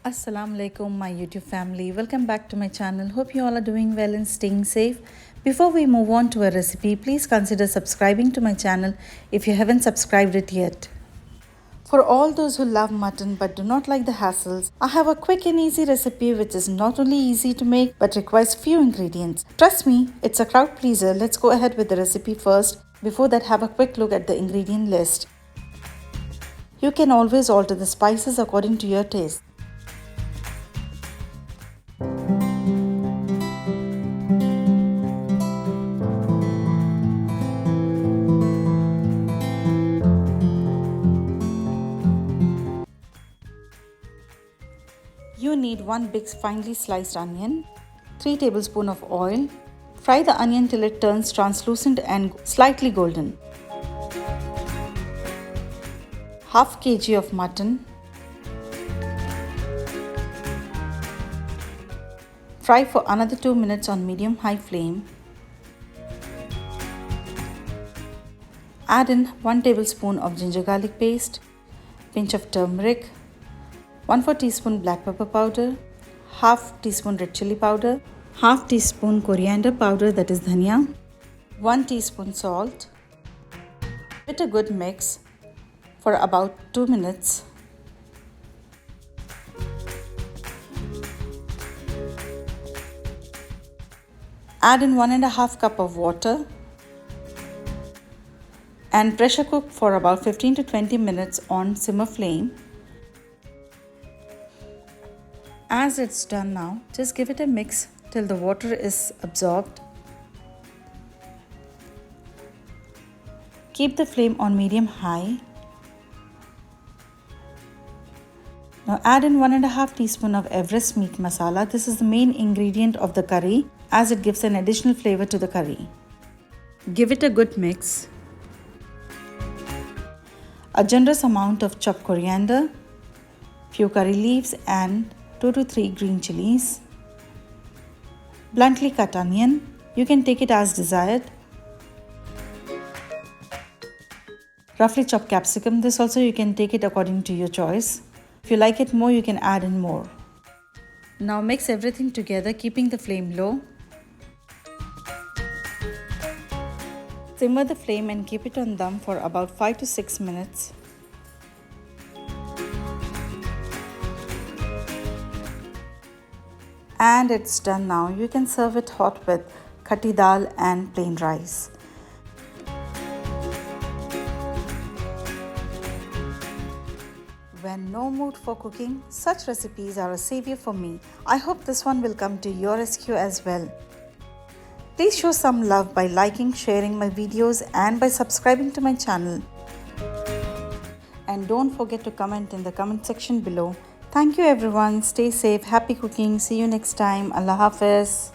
Assalamu alaikum, my YouTube family. Welcome back to my channel. Hope you all are doing well and staying safe. Before we move on to a recipe, please consider subscribing to my channel if you haven't subscribed it yet. For all those who love mutton but do not like the hassles, I have a quick and easy recipe which is not only easy to make but requires few ingredients. Trust me, it's a crowd pleaser. Let's go ahead with the recipe first. Before that, have a quick look at the ingredient list. You can always alter the spices according to your taste. You need 1 big finely sliced onion, 3 tablespoons of oil. Fry the onion till it turns translucent and slightly golden. Half kg of mutton. Fry for another 2 minutes on medium-high flame. Add in 1 tablespoon of ginger garlic paste, pinch of turmeric, 1/4 teaspoon black pepper powder, half teaspoon red chili powder, half teaspoon coriander powder, that is dhania, 1 teaspoon salt. Give it a good mix for about 2 minutes. Add in 1½ cup of water and pressure cook for about 15 to 20 minutes on simmer flame. As it's done now, just give it a mix till the water is absorbed. Keep the flame on medium-high. Now add in 1½ teaspoon of Everest meat masala. This is the main ingredient of the curry as it gives an additional flavor to the curry. Give it a good mix. A generous amount of chopped coriander, few curry leaves and 2 to 3 green chilies. Bluntly cut onion. You can take it as desired. Roughly chopped capsicum. This also you can take it according to your choice. If you like it more, you can add in more. Now mix everything together, keeping the flame low. Simmer the flame and keep it on dum for about 5 to 6 minutes. And it's done now. You can serve it hot with khatti dal and plain rice. When no mood for cooking, such recipes are a savior for me. I hope this one will come to your rescue as well. Please show some love by liking, sharing my videos and by subscribing to my channel. And don't forget to comment in the comment section below. Thank you everyone. Stay safe. Happy cooking. See you next time. Allah Hafiz.